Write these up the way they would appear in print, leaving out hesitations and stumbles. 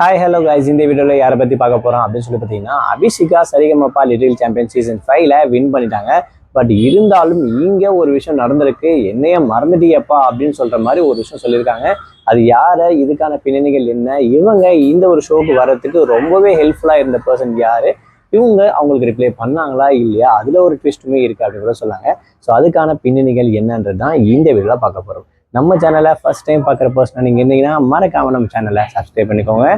Hi hello guys, இந்த வீடியோவில் யாரை பற்றி பார்க்க போகிறோம் அப்படின்னு சொல்லி பார்த்தீங்கன்னா, Abhishika Sa Re Ga Ma Pa little champion season 5ல வின் பண்ணிட்டாங்க. பட் இருந்தாலும் இங்கே ஒரு விஷயம் நடந்திருக்கு. என்னைய மறந்துட்டியப்பா அப்படின்னு சொல்கிற மாதிரி ஒரு விஷயம் சொல்லியிருக்காங்க. அது யாரை, இதுக்கான பின்னணிகள் என்ன, இவங்க இந்த ஒரு ஷோக்கு வர்றதுக்கு ரொம்பவே ஹெல்ப்ஃபுல்லாக இருந்த பர்சன் யார், இவங்க அவங்களுக்கு ரிப்ளை பண்ணாங்களா இல்லையா, அதில் ஒரு ட்விஸ்ட்டுமே இருக்குது அப்படின்னு கூட சொன்னாங்க. ஸோ அதுக்கான பின்னணிகள் என்னன்றது தான் இந்த வீடியோவில் பார்க்க போகிறோம். நம்ம சேனலை ஃபர்ஸ்ட் டைம் பார்க்குற பர்சனாக நீங்கள் இருந்தீங்கன்னா மறக்காம நம்ம சேனலை சப்ஸ்கிரைப் பண்ணிக்கோங்க.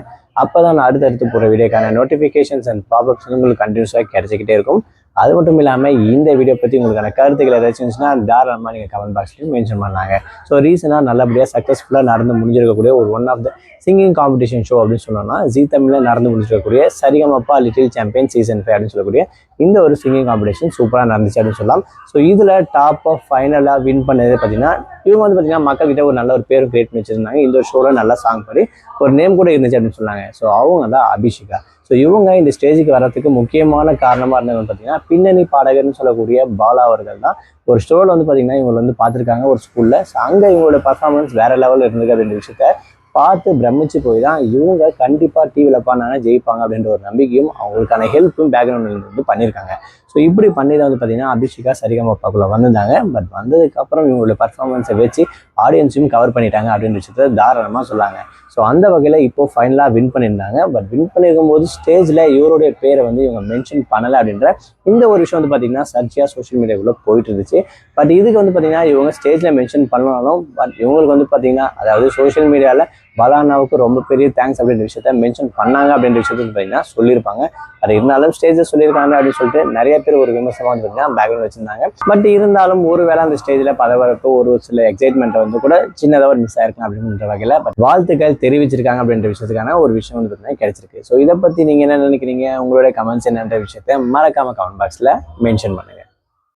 அப்போ தான் நான் அடுத்தடுத்து போகிற வீடியோக்கான நோட்டிஃபிகேஷன்ஸ் அண்ட் ப்ராப்ளம்ஸ் உங்களுக்கு கண்டினியூஸாக கிடைச்சிக்கிட்டே இருக்கும். அது மட்டும் இல்லாமல் இந்த வீடியோ பற்றி உங்களுக்கான கருத்துக்கள் ஏதாச்சும் இருந்துச்சுன்னா தாராளமாக நீங்கள் கமெண்ட் பாக்ஸ்லையும் மென்ஷன் பண்ணாங்க. ஸோ ரீசனாக நல்லபடியாக சக்ஸஸ்ஃபுல்லாக நடந்து முடிஞ்சிருக்கக்கூடிய ஒரு one of the singing competition show அப்படின்னு சொன்னோம்னா ஜீ தமிழில் நடந்து முடிஞ்சிருக்கக்கூடிய சரிகமபா லிட்டில் சாம்பியன் சீசன் 5 அப்படின்னு சொல்லக்கூடிய இந்த ஒரு சிங்கிங் காம்படிஷன் சூப்பராக நடந்துச்சு அப்படின்னு சொல்லலாம். ஸோ இதில் டாப் ஆஃப் ஃபைனலாக வின் பண்ணது பார்த்தீங்கன்னா இவங்க வந்து பார்த்தீங்கன்னா மக்கள்கிட்ட ஒரு நல்ல ஒரு பேரும் கிரியேட் பண்ணி வச்சிருந்தாங்க. இந்த ஒரு ஷோவில் நல்லா சாங் பாடி ஒரு நேம் கூட இருந்துச்சு அப்படின்னு சொன்னாங்க. ஸோ அவங்க தான் அபிஷிகா. ஸோ இவங்க இந்த ஸ்டேஜுக்கு வர்றதுக்கு முக்கியமான காரணமாக இருந்தவங்க பார்த்தீங்கன்னா பின்னணி பாடகர்னு சொல்லக்கூடிய பாலா அவர்கள் தான். ஒரு ஷோவில் வந்து பார்த்தீங்கன்னா இவங்க வந்து பார்த்துருக்காங்க ஒரு ஸ்கூலில். ஸோ அங்கே இவங்களோட பர்ஃபார்மன்ஸ் வேற லெவலில் இருந்தது அப்படின்ற விஷயத்த பார்த்து பிரமிச்சு போய் தான் இவங்க கண்டிப்பாக டிவியில் பாடினாங்க ஜெயிப்பாங்க அப்படின்ற ஒரு நம்பிக்கையும் அவங்களுக்கான ஹெல்ப்பும் பேக்ரவுண்டில் வந்து பண்ணியிருக்காங்க. ஸோ இப்படி பண்ணி தான் வந்து பார்த்தீங்கன்னா அபிஷிகா சரிகமபாக்குள்ள வந்திருந்தாங்க. பட் வந்ததுக்கப்புறம் இவங்களோட பர்ஃபார்மன்ஸை வச்சு ஆடியன்ஸையும் கவர் பண்ணிட்டாங்க அப்படின்ற விஷயத்த தாராளமாக சொல்லாங்க. ஸோ அந்த வகையில் இப்போது ஃபைனலாக வின் பண்ணியிருந்தாங்க. பட் வின் பண்ணியிருக்கும் போது ஸ்டேஜில் இவருடைய பேரை வந்து இவங்க மென்ஷன் பண்ணலை அப்படின்ற இந்த ஒரு விஷயம் வந்து பார்த்தீங்கன்னா சர்ச்சையாக சோஷியல் மீடியாவுக்குள்ளே போயிட்டு இருந்துச்சு. பட் இதுக்கு வந்து பார்த்தீங்கன்னா இவங்க ஸ்டேஜில் மென்ஷன் பண்ணாலும் பட் இவங்களுக்கு வந்து பார்த்தீங்கன்னா அதாவது சோஷியல் மீடியாவில் பலானாவுக்கு ரொம்ப பெரிய தேங்க்ஸ் அப்படின்ற விஷயத்த மென்ஷன் பண்ணாங்க அப்படின்ற விஷயத்த பார்த்தீங்கன்னா சொல்லியிருப்பாங்க. அது இருந்தாலும் ஸ்டேஜில் சொல்லியிருக்காங்க அப்படின்னு சொல்லிட்டு நிறைய பேர் ஒரு விமர்சனம் வந்து பார்த்தீங்கன்னா பேக்ரவுண்ட் வச்சிருந்தாங்க. பட் இருந்தாலும் ஒருவேளை அந்த ஸ்டேஜில் பதவரப்பு ஒரு சில எக்ஸைட்மெண்ட்டை வந்து கூட சின்னதாக ஒரு மிஸ் ஆயிருக்கும் அப்படின்ற வகையில் பட் வாழ்த்துக்கள் தெரிவிச்சிருக்காங்க அப்படின்ற விஷயத்துக்கான ஒரு விஷயம் வந்து பார்த்தீங்கன்னா கிடைச்சிருக்கு. ஸோ இதை பற்றி நீங்கள் என்ன நினைக்கிறீங்க, உங்களுடைய கமெண்ட்ஸ் என்னன்ற விஷயத்த மறக்காம கமெண்ட் பாக்ஸில் மென்ஷன் பண்ணுங்க.